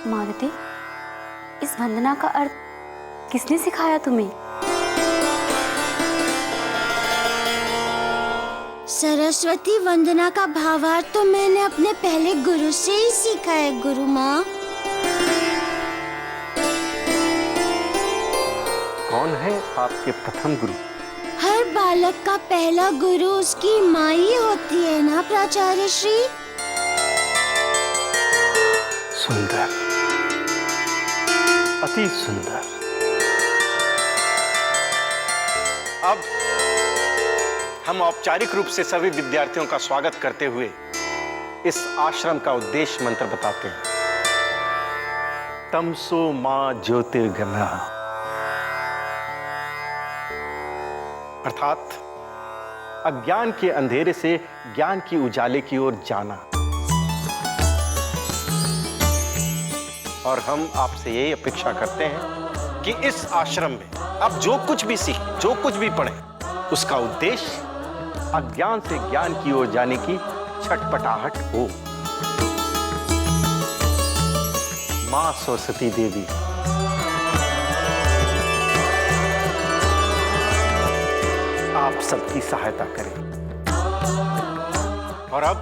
मारुति, इस वंदना का अर्थ किसने सिखाया तुम्हें? सरस्वती वंदना का भावार्थ तो मैंने अपने पहले गुरु से ही सीखा है गुरु माँ। कौन है आपके प्रथम गुरु? हर बालक का पहला गुरु उसकी माँ ही होती है ना प्राचार्य श्री। सुंदर, अति सुंदर। अब हम औपचारिक रूप से सभी विद्यार्थियों का स्वागत करते हुए इस आश्रम का उद्देश्य मंत्र बताते हैं। तमसो मां ज्योतिर्गमः, अर्थात अज्ञान के अंधेरे से ज्ञान की उजाले की ओर जाना। और हम आपसे यही अपेक्षा करते हैं कि इस आश्रम में आप जो कुछ भी सीखें, जो कुछ भी पढ़ें, उसका उद्देश्य अज्ञान से ज्ञान की ओर जाने की छटपटाहट हो। मां सरस्वती देवी आप सबकी सहायता करें। और अब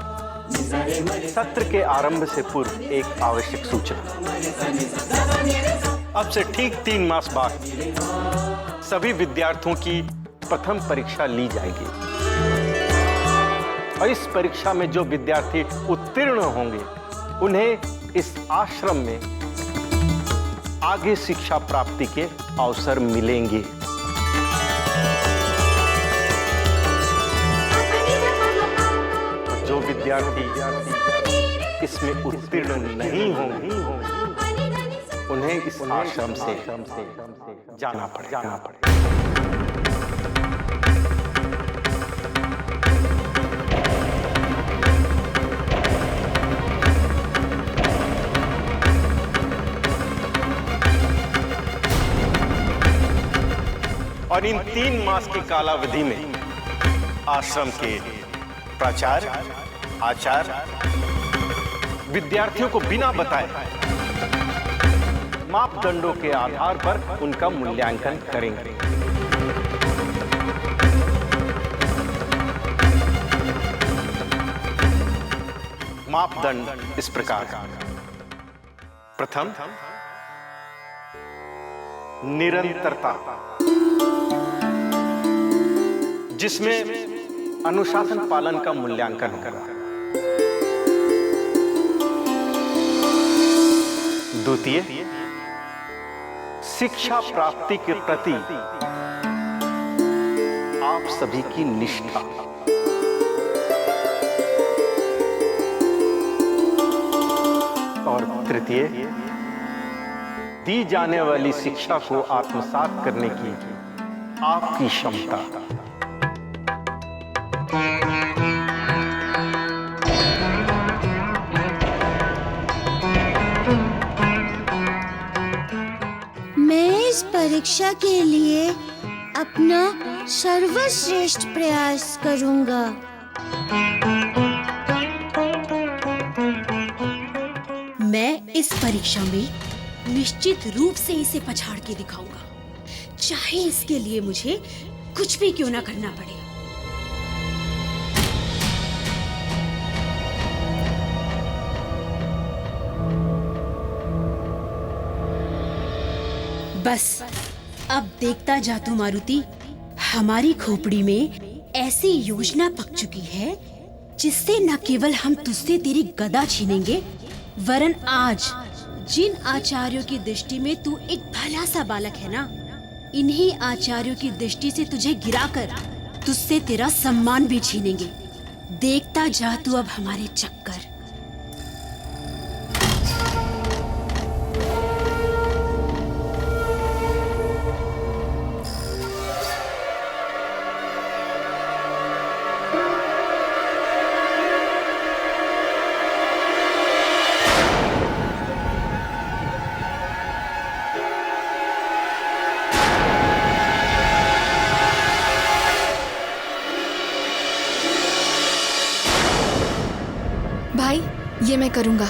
सत्र के आरंभ से पूर्व एक आवश्यक सूचना। अब से ठीक 3 मास बाद सभी विद्यार्थियों की प्रथम परीक्षा ली जाएगी और इस परीक्षा में जो विद्यार्थी उत्तीर्ण होंगे उन्हें इस आश्रम में आगे शिक्षा प्राप्ति के अवसर मिलेंगे। जो विद्यार्थी इसमें उत्तीर्ण नहीं होंगे उन्हें इस आश्रम से जाना पड़ेगा। और इन 3 मास की कालावधि में आश्रम के प्राचार्य, आचार्य विद्यार्थियों को बिना बताए मापदंडों के आधार पर उनका मूल्यांकन करेंगे। मापदंड इस प्रकार: प्रथम, निरंतरता, जिसमें अनुशासन पालन का मूल्यांकन होगा। द्वितीय, शिक्षा प्राप्ति के प्रति आप सभी की निष्ठा। और तृतीय, दी जाने वाली शिक्षा को आत्मसात करने की आपकी क्षमता। इस परीक्षा के लिए अपना सर्वश्रेष्ठ प्रयास करूंगा। मैं इस परीक्षा में निश्चित रूप से इसे पछाड़ के दिखाऊंगा, चाहे इसके लिए मुझे कुछ भी क्यों ना करना पड़े। बस अब देखता जा तू मारुति, हमारी खोपड़ी में ऐसी योजना पक चुकी है जिससे न केवल हम तुझसे तेरी गदा छीनेंगे, वरन आज जिन आचार्यों की दृष्टि में तू एक भला सा बालक है ना, इन्हीं आचार्यों की दृष्टि से तुझे गिराकर तुझसे तेरा सम्मान भी छीनेंगे। देखता जा तू अब हमारे चक्कर। भाई, ये मैं करूंगा।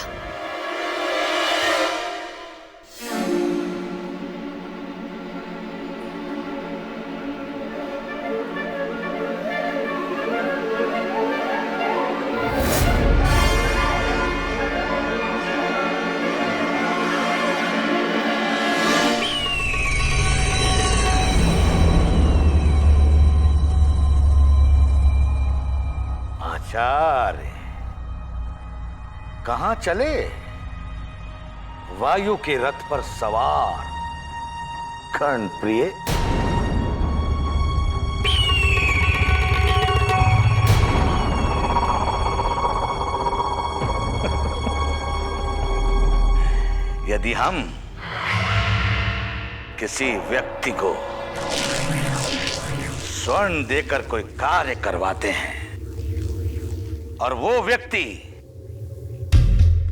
कहां चले? वायु के रथ पर सवार कर्ण प्रिय। यदि हम किसी व्यक्ति को स्वर्ण देकर कोई कार्य करवाते हैं और वो व्यक्ति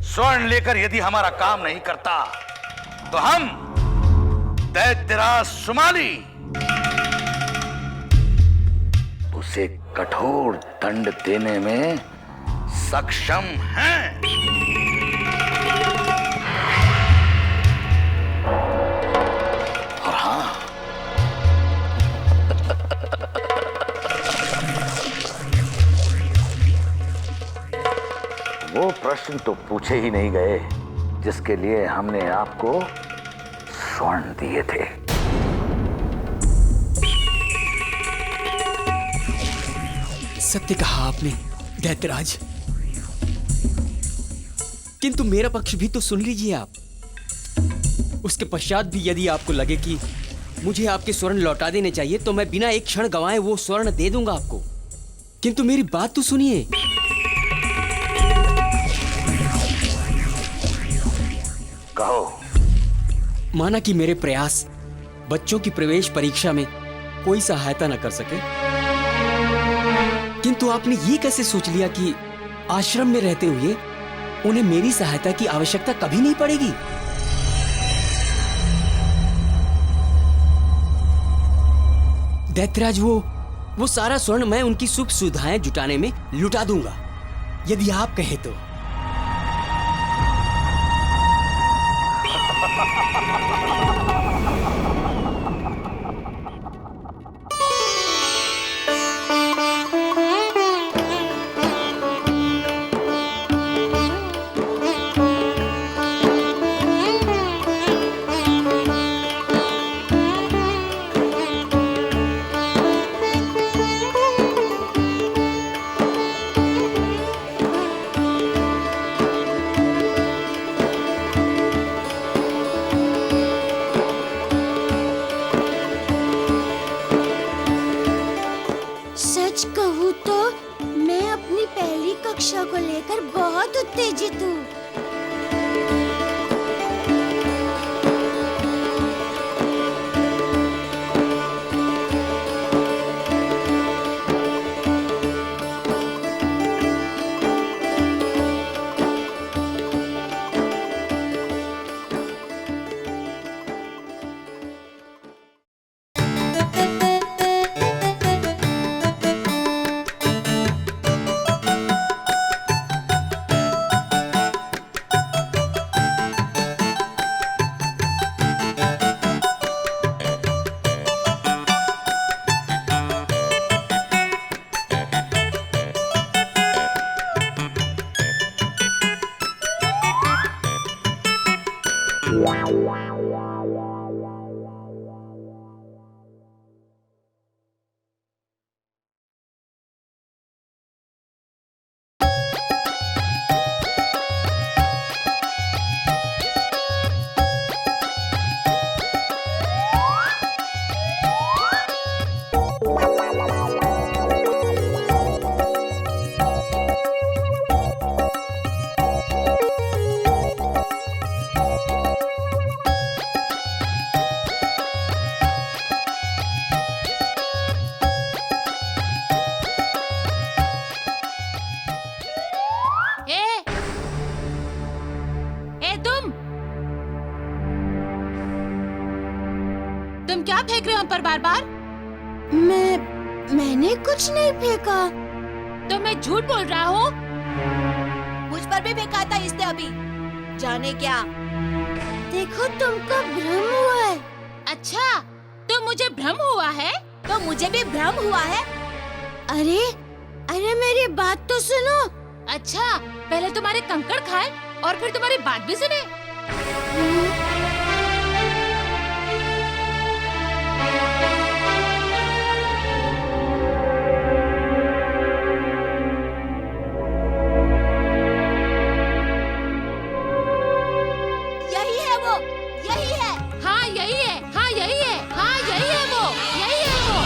स्वर्ण लेकर यदि हमारा काम नहीं करता, तो हम दैत्यराज सुमाली उसे कठोर दंड देने में सक्षम हैं। और हाँ, वो प्रश्न तो पूछे ही नहीं गए जिसके लिए हमने आपको स्वर्ण दिए थे। सत्य कहा आपने दैत्यराज, किंतु मेरा पक्ष भी तो सुन लीजिए आप। उसके पश्चात भी यदि आपको लगे कि मुझे आपके स्वर्ण लौटा देने चाहिए, तो मैं बिना एक क्षण गंवाए वो स्वर्ण दे दूंगा आपको। किंतु मेरी बात तो सुनिए। कहो। माना कि मेरे प्रयास बच्चों की प्रवेश परीक्षा में कोई सहायता न कर सके, किंतु आपने ये कैसे सोच लिया कि आश्रम में रहते हुए उन्हें मेरी सहायता की आवश्यकता कभी नहीं पड़ेगी? दैत्यराज, वो सारा स्वर्ण मैं उनकी सुख सुविधाएं जुटाने में लुटा दूंगा, यदि आप कहें तो। सच कहूँ तो मैं अपनी पहली कक्षा को लेकर बहुत उत्तेजित हूँ। तुम क्या फेंक रहे हो हम पर बार बार? मैंने कुछ नहीं फेंका। तो मैं झूठ बोल रहा हूँ? मुझ पर भी फेंका था इसने अभी, जाने क्या। देखो तुमको भ्रम हुआ है। अच्छा, तो मुझे भ्रम हुआ है? तो मुझे भी भ्रम हुआ है। अरे मेरी बात तो सुनो। अच्छा, पहले तुम्हारे कंकड़ खाए और फिर तुम्हारी बात भी सुने। यही है। हाँ यही है, हाँ यही है, हाँ यही है वो, यही है वो।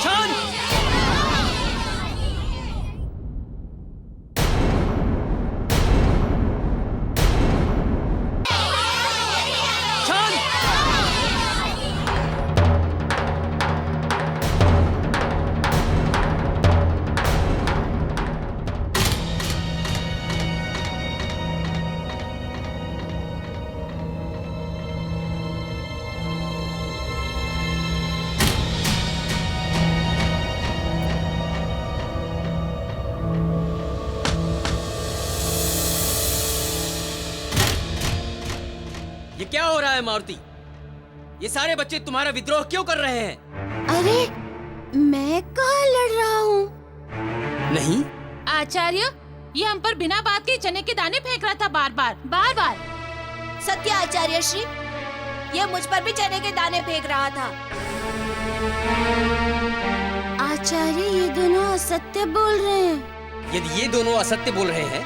शांत! शांत! ये क्या हो रहा है मारुति? ये सारे बच्चे तुम्हारा विद्रोह क्यों कर रहे हैं? अरे मैं कहाँ लड़ रहा हूँ? नहीं, आचार्य, ये हम पर बिना बात के चने के दाने फेंक रहा था, बार बार बार बार। सत्य आचार्य श्री, ये मुझ पर भी चने के दाने फेंक रहा था। आचार्य, ये दोनों असत्य बोल रहे हैं। यदि ये दोनों असत्य बोल रहे हैं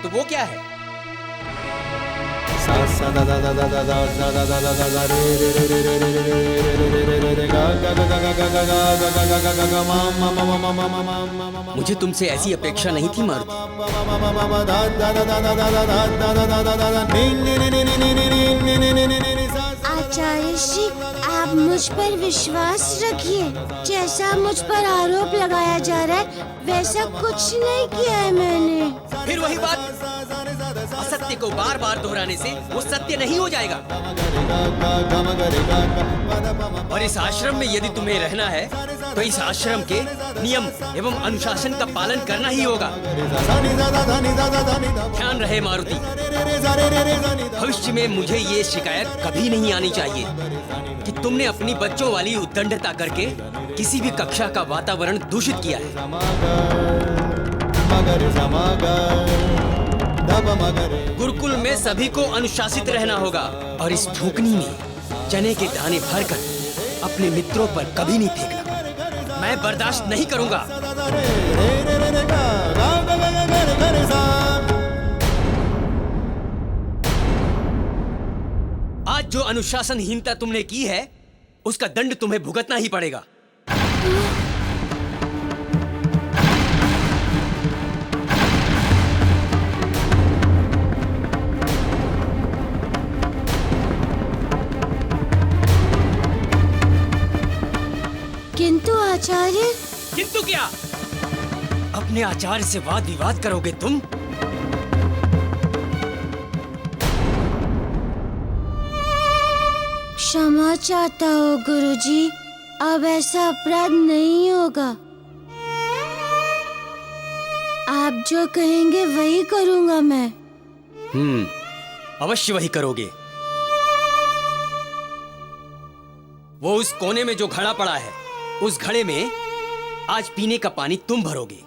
तो वो क्या है? मुझे तुमसे ऐसी अपेक्षा नहीं थी मारुति। आचार्य श्री, आप मुझ पर विश्वास रखिए। जैसा मुझ पर आरोप लगाया जा रहा है वैसा कुछ नहीं किया है मैंने। फिर वही बात, असत्य को बार बार दोहराने से वो सत्य नहीं हो जाएगा। और इस आश्रम में यदि तुम्हें रहना है तो इस आश्रम के नियम एवं अनुशासन का पालन करना ही होगा। ध्यान रहे मारुति, भविष्य में मुझे ये शिकायत कभी नहीं आनी चाहिए कि तुमने अपनी बच्चों वाली उद्दंडता करके किसी भी कक्षा का वातावरण दूषित किया है। गुरुकुल में सभी को अनुशासित रहना होगा और इस फूकनी में चने के दाने भरकर अपने मित्रों पर कभी नहीं फेंकना। मैं बर्दाश्त नहीं करूंगा। आज जो अनुशासनहीनता तुमने की है उसका दंड तुम्हें भुगतना ही पड़ेगा। किंतु आचार्य। किंतु क्या? अपने आचार्य से वाद विवाद करोगे तुम? क्षमा चाहता हूँ गुरुजी, अब ऐसा अपराध नहीं होगा। आप जो कहेंगे वही करूँगा मैं। अवश्य वही करोगे। वो उस कोने में जो घड़ा पड़ा है, उस घड़े में आज पीने का पानी तुम भरोगे।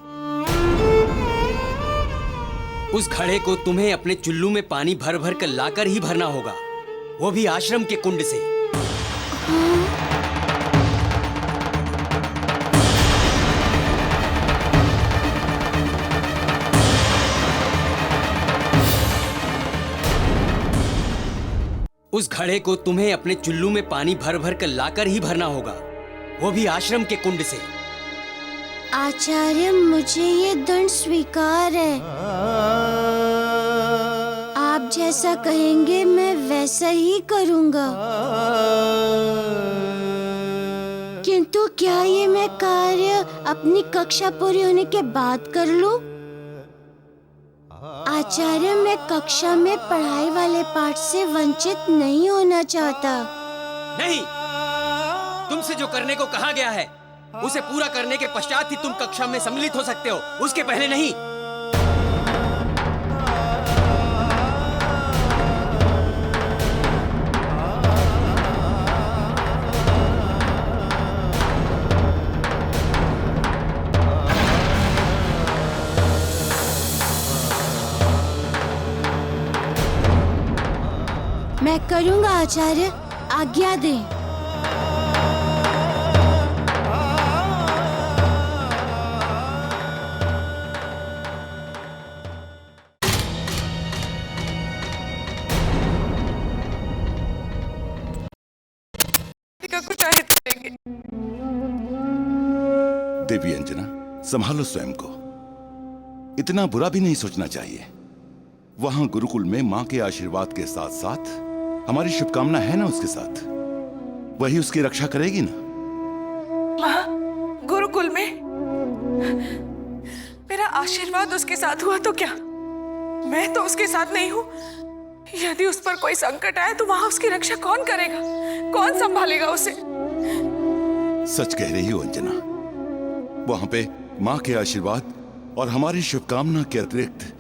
उस घड़े को तुम्हें अपने चुल्लू में पानी भर भर कर लाकर ही भरना होगा, वो भी आश्रम के कुंड से। उस घड़े को तुम्हें अपने चुल्लू में पानी भर भर कर लाकर ही भरना होगा, वो भी आश्रम के कुंड से। आचार्य, मुझे ये दंड स्वीकार है। आप जैसा कहेंगे मैं वैसा ही करूँगा। किंतु क्या ये मैं कार्य अपनी कक्षा पूरी होने के बाद कर लूं? आचार्य, मैं कक्षा में पढ़ाई वाले पाठ से वंचित नहीं होना चाहता। नहीं, तुमसे जो करने को कहा गया है उसे पूरा करने के पश्चात ही तुम कक्षा में सम्मिलित हो सकते हो, उसके पहले नहीं। मैं करूँगा आचार्य, आज्ञा दें। देवी अंजना, संभालो स्वयं को। इतना बुरा भी नहीं सोचना चाहिए। वहां गुरुकुल में मां के आशीर्वाद के साथ साथ हमारी शुभकामना है ना उसके साथ, वही उसकी रक्षा करेगी ना। मां, गुरुकुल में मेरा आशीर्वाद उसके साथ हुआ तो क्या? मैं तो उसके साथ नहीं हूं। यदि उस पर कोई संकट आए तो वहां उसकी रक्षा कौन करेगा? कौन संभालेगा उसे? सच कह रही हो अंजना, वहां पे मां के आशीर्वाद और हमारी शुभकामना के अतिरिक्त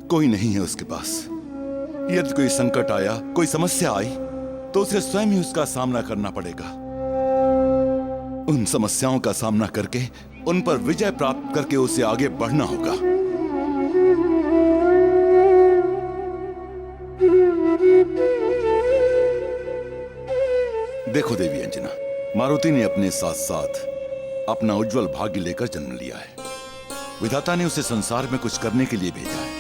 कोई नहीं है उसके पास। यदि कोई संकट आया, कोई समस्या आई, तो उसे स्वयं ही उसका सामना करना पड़ेगा। उन समस्याओं का सामना करके उन पर विजय प्राप्त करके उसे आगे बढ़ना होगा। देखो देवी अंजना, मारुति ने अपने साथ साथ अपना उज्जवल भाग्य लेकर जन्म लिया है। विधाता ने उसे संसार में कुछ करने के लिए भेजा है,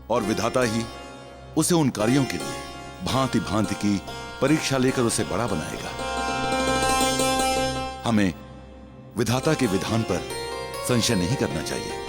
और विधाता ही उसे उन कार्यों के लिए भांति भांति की परीक्षा लेकर उसे बड़ा बनाएगा। हमें विधाता के विधान पर संशय नहीं करना चाहिए।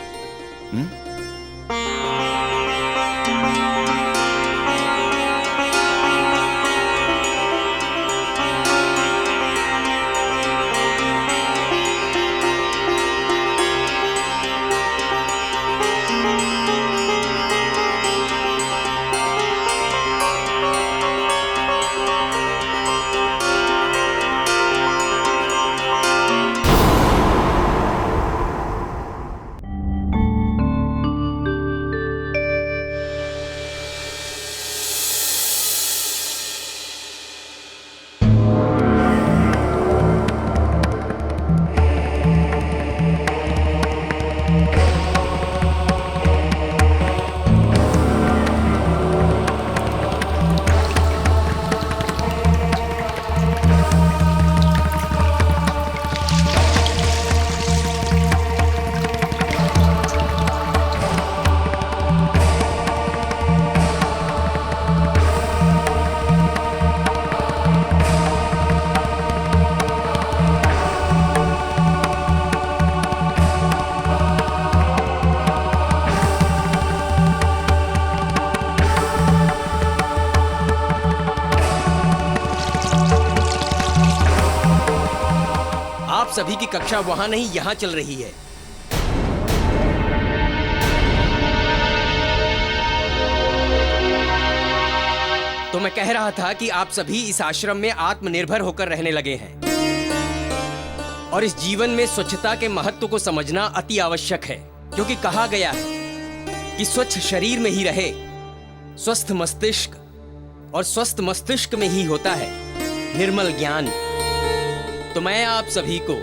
सभी की कक्षा वहां नहीं, यहां चल रही है। तो मैं कह रहा था कि आप सभी इस आश्रम में आत्मनिर्भर होकर रहने लगे हैं, और इस जीवन में स्वच्छता के महत्व को समझना अति आवश्यक है, क्योंकि कहा गया है कि स्वच्छ शरीर में ही रहे स्वस्थ मस्तिष्क, और स्वस्थ मस्तिष्क में ही होता है निर्मल ज्ञान। तो मैं आप सभी को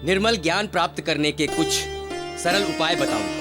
निर्मल ज्ञान प्राप्त करने के कुछ सरल उपाय बताऊंगा।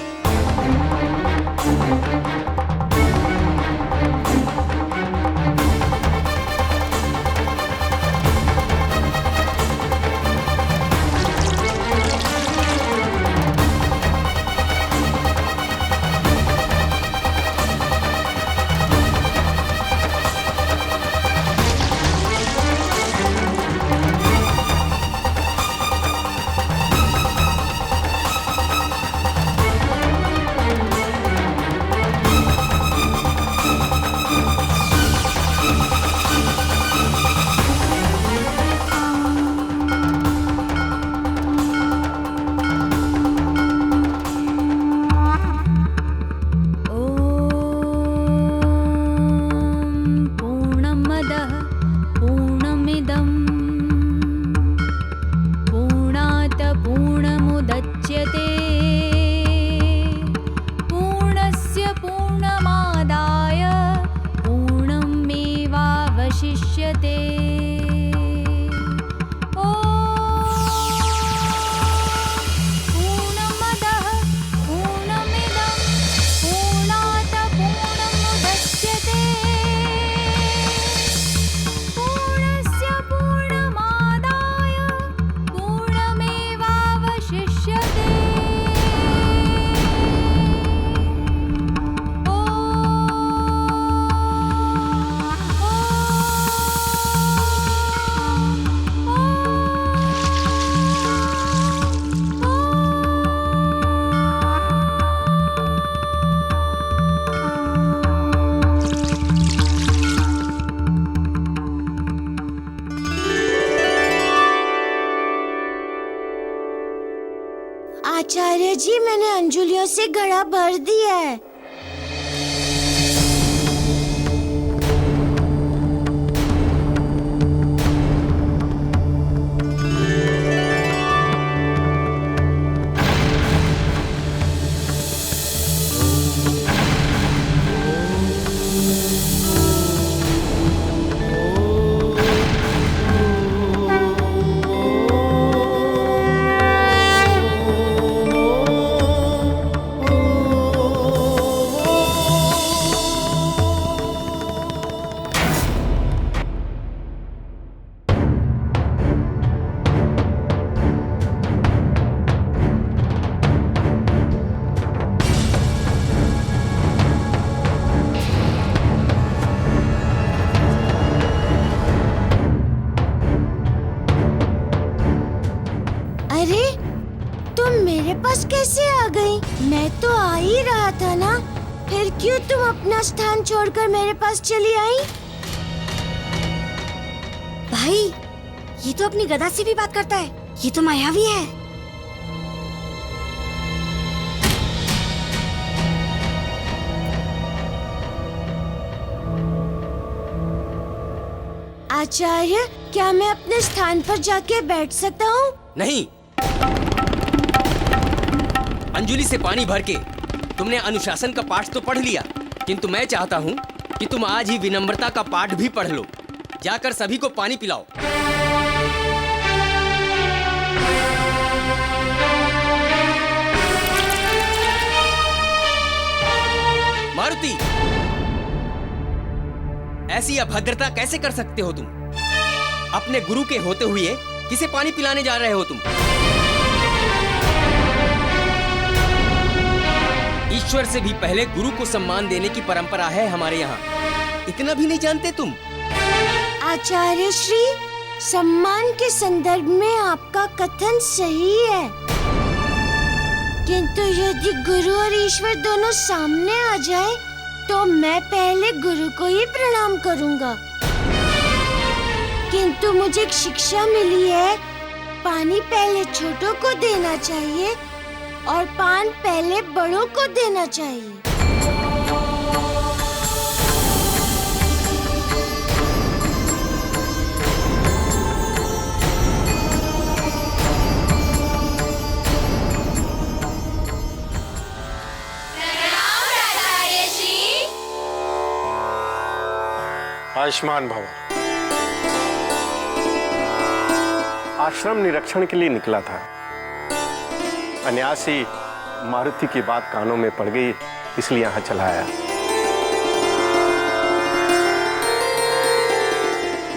पूर्णमेवावशिष्यते। आचार्य जी, मैंने अंजुलियों से घड़ा भर दिया है। अरे, तुम मेरे पास कैसे आ गई? मैं तो आ ही रहा था ना। फिर क्यों तुम अपना स्थान छोड़कर मेरे पास चली आई? भाई, ये तो अपनी गदा से भी बात करता है। ये तो मायावी है। आचार्य, क्या मैं अपने स्थान पर जाके बैठ सकता हूँ? नहीं। अंजुलि से पानी भर के तुमने अनुशासन का पाठ तो पढ़ लिया, किंतु मैं चाहता हूँ कि तुम आज ही विनम्रता का पाठ भी पढ़ लो। जाकर सभी को पानी पिलाओ। मारुति, ऐसी अभद्रता कैसे कर सकते हो तुम? अपने गुरु के होते हुए किसे पानी पिलाने जा रहे हो तुम? ईश्वर से भी पहले गुरु को सम्मान देने की परंपरा है हमारे यहाँ। इतना भी नहीं जानते तुम? आचार्य श्री, सम्मान के संदर्भ में आपका कथन सही है, किंतु यदि गुरु और ईश्वर दोनों सामने आ जाए तो मैं पहले गुरु को ही प्रणाम करूंगा। किंतु मुझे एक शिक्षा मिली है, पानी पहले छोटों को देना चाहिए और पान पहले बड़ों को देना चाहिए। आयुष्मान भव। आश्रम निरीक्षण के लिए निकला था, अनायास ही मारुति की बात कानों में पड़ गई, इसलिए यहाँ चला आया।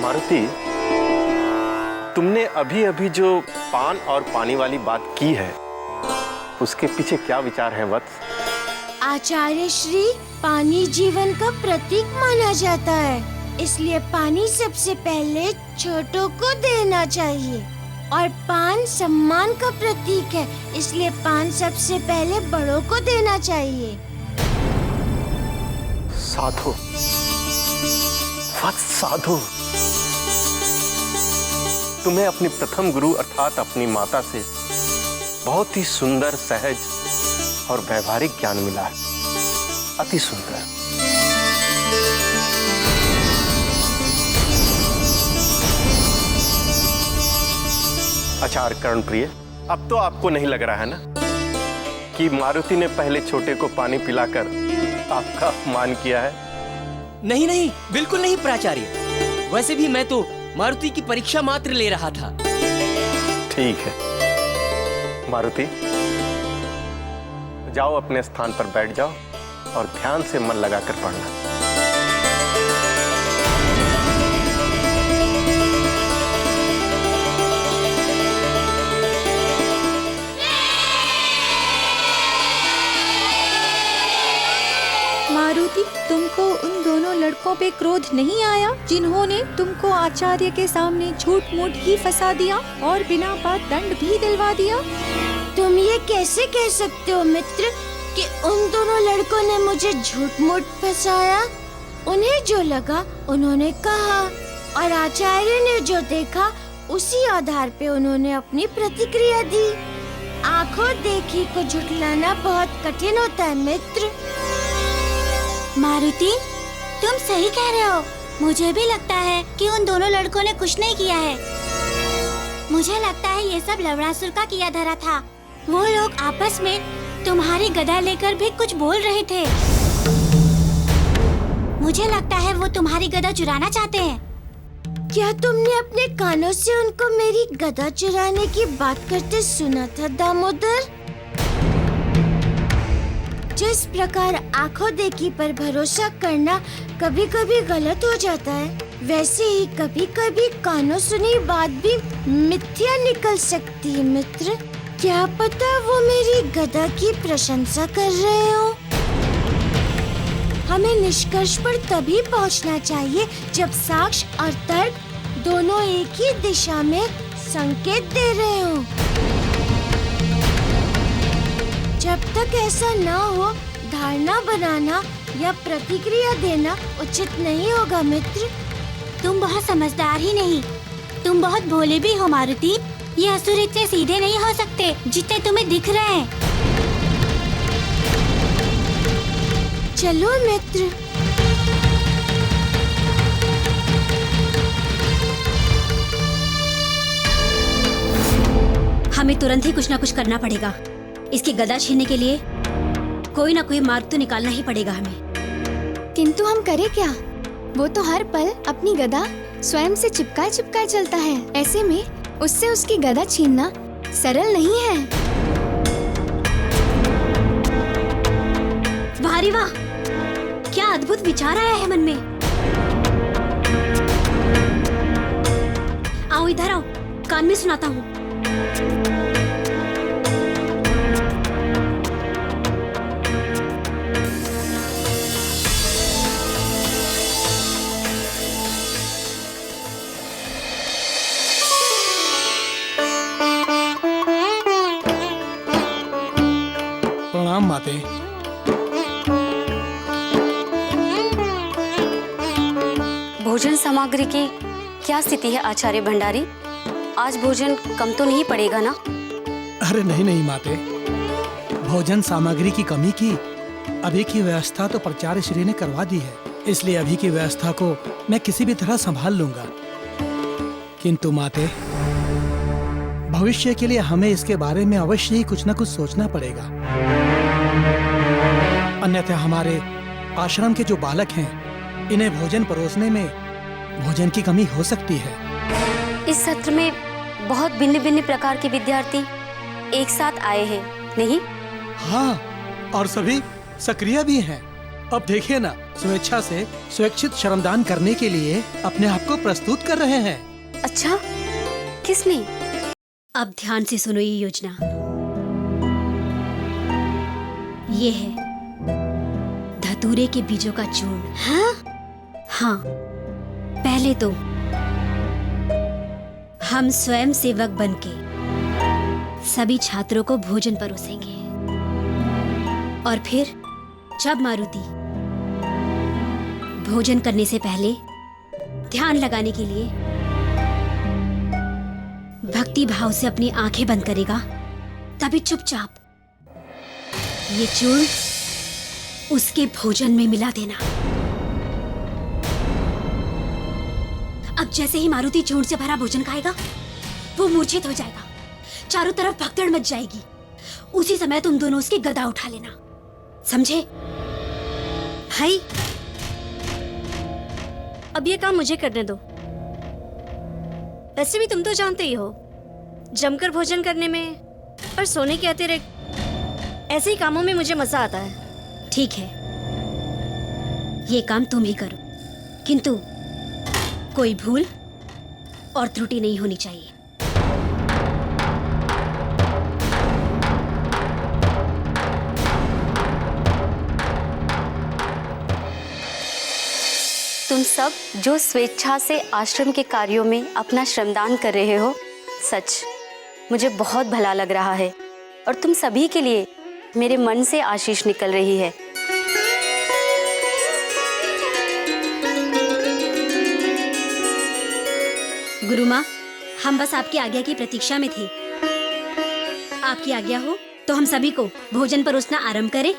मारुति, तुमने अभी अभी जो पान और पानी वाली बात की है, उसके पीछे क्या विचार है वत्स? आचार्य श्री, पानी जीवन का प्रतीक माना जाता है, इसलिए पानी सबसे पहले छोटों को देना चाहिए, और पान सम्मान का प्रतीक है, इसलिए पान सबसे पहले बड़ों को देना चाहिए। साधु, वत्स साधु, तुम्हें अपनी प्रथम गुरु अर्थात अपनी माता से बहुत ही सुंदर, सहज और व्यवहारिक ज्ञान मिला है। अति सुंदर। आचार्य कर्णप्रिय, अब तो आपको नहीं लग रहा है ना कि मारुति ने पहले छोटे को पानी पिलाकर आपका अपमान किया है? नहीं नहीं, बिल्कुल नहीं प्राचार्य। वैसे भी मैं तो मारुति की परीक्षा मात्र ले रहा था। ठीक है मारुति, जाओ अपने स्थान पर बैठ जाओ और ध्यान से मन लगाकर पढ़ना। मारुति, तुमको उन दोनों लड़कों पे क्रोध नहीं आया जिन्होंने तुमको आचार्य के सामने झूठ मूठ ही फंसा दिया और बिना बात दंड भी दिलवा दिया? तुम ये कैसे कह सकते हो मित्र कि उन दोनों लड़कों ने मुझे झूठ मूठ फंसाया? उन्हें जो लगा उन्होंने कहा, और आचार्य ने जो देखा उसी आधार पे उन्होंने अपनी प्रतिक्रिया दी। आंखों देखी को झुठलाना बहुत कठिन होता है मित्र। मारुति, तुम सही कह रहे हो। मुझे भी लगता है कि उन दोनों लड़कों ने कुछ नहीं किया है। मुझे लगता है ये सब लवणासुर का किया धरा था। वो लोग आपस में तुम्हारी गदा लेकर भी कुछ बोल रहे थे। मुझे लगता है वो तुम्हारी गदा चुराना चाहते हैं। क्या तुमने अपने कानों से उनको मेरी गदा चुराने की बात करते सुना था दामोदर? जिस प्रकार आंखों देखी पर भरोसा करना कभी कभी गलत हो जाता है, वैसे ही कभी कभी कानों सुनी बात भी मिथ्या निकल सकती है मित्र। क्या पता वो मेरी गदा की प्रशंसा कर रहे हो। हमें निष्कर्ष पर तभी पहुंचना चाहिए जब साक्ष्य और तर्क दोनों एक ही दिशा में संकेत दे रहे हो। जब तक ऐसा ना हो, धारणा बनाना या प्रतिक्रिया देना उचित नहीं होगा मित्र। तुम बहुत समझदार ही नहीं, तुम बहुत भोले भी हो मारुति। ये असुर इतने सीधे नहीं हो सकते जितने तुम्हें दिख रहे हैं। चलो मित्र। हमें तुरंत ही कुछ ना कुछ करना पड़ेगा। इसकी गदा छीनने के लिए कोई ना कोई मार्ग तो निकालना ही पड़ेगा हमें। किंतु हम करें क्या? वो तो हर पल अपनी गदा स्वयं से चिपकाए चिपकाए चलता है। ऐसे में उससे उसकी गदा छीनना सरल नहीं है। वाह रे वाह, क्या अद्भुत विचार आया है मन में। आओ इधर आओ, कान में सुनाता हूँ। प्रणाम माते। भोजन सामग्री की क्या स्थिति है आचार्य भंडारी? आज भोजन कम तो नहीं पड़ेगा ना? अरे नहीं नहीं माते, भोजन सामग्री की कमी की अभी की व्यवस्था तो प्राचार्य श्री ने करवा दी है, इसलिए अभी की व्यवस्था को मैं किसी भी तरह संभाल लूंगा। किंतु माते, भविष्य के लिए हमें इसके बारे में अवश्य ही कुछ न कुछ सोचना पड़ेगा, अन्यथा हमारे आश्रम के जो बालक हैं, इन्हें भोजन परोसने में भोजन की कमी हो सकती है। इस सत्र में बहुत भिन्न भिन्न प्रकार के विद्यार्थी एक साथ आए हैं, नहीं? हाँ, और सभी सक्रिय भी हैं। अब देखिए ना, स्वेच्छा से स्वैच्छित श्रमदान करने के लिए अपने आप को प्रस्तुत कर रहे हैं। अच्छा, किसने? अब ध्यान से सुनो ये योजना। ये है धतूरे के बीजों का चूर्ण। हाँ, पहले तो हम स्वयं सेवक बनके सभी छात्रों को भोजन परोसेंगे, और फिर जब मारुति भोजन करने से पहले ध्यान लगाने के लिए भक्ति भाव से अपनी आंखें बंद करेगा, तभी चुपचाप ये चूर्ण उसके भोजन में मिला देना। अब जैसे ही मारुति चूर्ण से भरा भोजन खाएगा, वो मूर्छित हो जाएगा, चारों तरफ भगदड़ मच जाएगी। उसी समय तुम दोनों उसकी गदा उठा लेना, समझे? भाई, अब ये काम मुझे करने दो। वैसे भी तुम तो जानते ही हो, जमकर भोजन करने में और सोने के अतिरिक्त ऐसे ही कामों में मुझे मजा आता है। ठीक है, ये काम तुम ही करो, किंतु कोई भूल और त्रुटि नहीं होनी चाहिए। तुम सब जो स्वेच्छा से आश्रम के कार्यों में अपना श्रमदान कर रहे हो, सच मुझे बहुत भला लग रहा है, और तुम सभी के लिए मेरे मन से आशीष निकल रही है। गुरु माँ, हम बस आपकी आज्ञा की प्रतीक्षा में थे। आपकी आज्ञा हो तो हम सभी को भोजन परोसना आरंभ करें।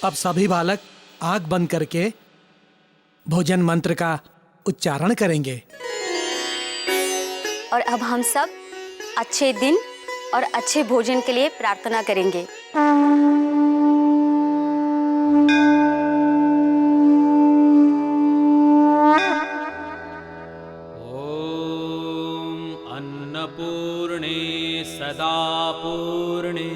अब सभी बालक आंख बंद करके भोजन मंत्र का उच्चारण करेंगे। और अब हम सब अच्छे दिन और अच्छे भोजन के लिए प्रार्थना करेंगे। ओम अन्नपूर्णे सदा पूर्णे।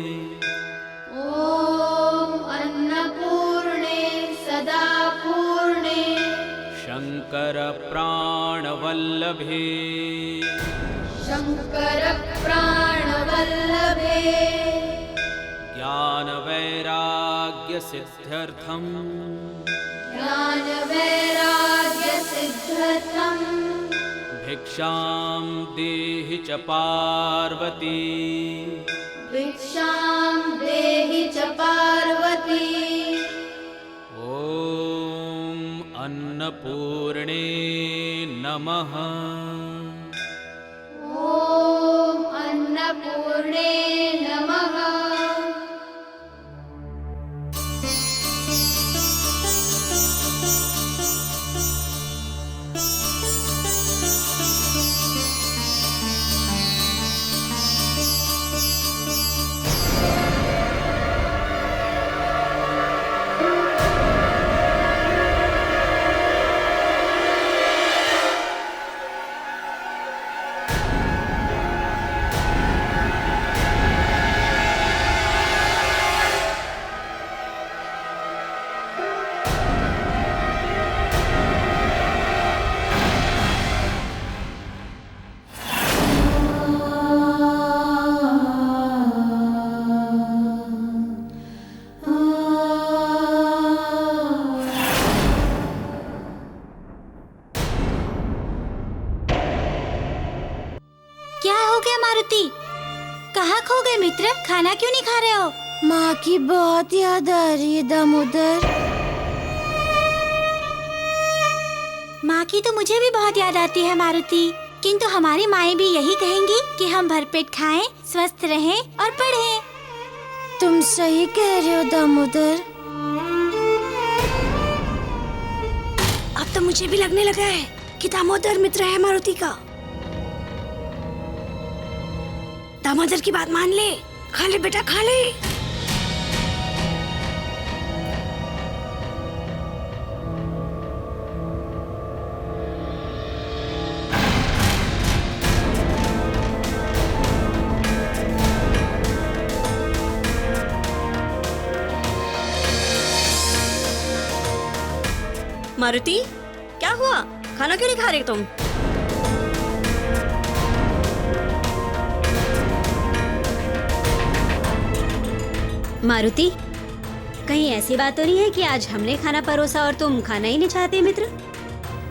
ओम अन्नपूर्णे सदा पूर्णे। शंकर प्राणवल्लभे। शंकर प्राणवल्लभे। ज्ञान वैराग्य सिद्ध्यर्थम। ज्ञान वैराग्य सिद्ध्यर्थम। भिक्षां देहि च पार्वती। भिक्षां देहि च पार्वती। ओम अन्नपूर्णे नमः। ओम अन्नपूर्णे नमः। कहाँ खो गए मित्र? खाना क्यों नहीं खा रहे हो? माँ की बहुत याद आ रही है दामोदर। माँ की तो मुझे भी बहुत याद आती है मारुति, किंतु हमारी माएं भी यही कहेंगी कि हम भरपेट खाएं, स्वस्थ रहें और पढ़ें। तुम सही कह रहे हो दामोदर। अब तो मुझे भी लगने लगा है कि दामोदर मित्र है मारुति का। दामोदर की बात मान ले। खा ले बेटा, खा ले। मारुति, क्या हुआ? खाना क्यों नहीं खा रही तुम? मारुति, कहीं ऐसी बात तो नहीं है कि आज हमने खाना परोसा और तुम खाना ही नहीं चाहते मित्र?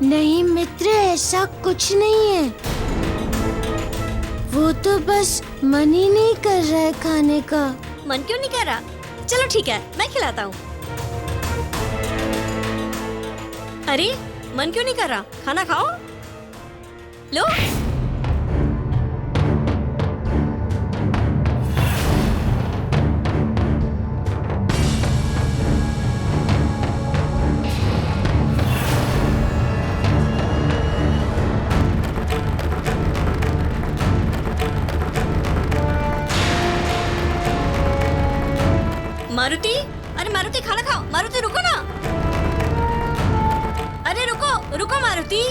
नहीं मित्र, ऐसा कुछ नहीं है। वो तो बस मन ही नहीं कर रहा है खाने का। मन क्यों नहीं कर रहा? चलो ठीक है, मैं खिलाता हूँ। अरे मन क्यों नहीं कर रहा? खाना खाओ, लो। मारुति, अरे मारुति खाना खाओ। मारुति रुको ना, अरे रुको रुको मारुति।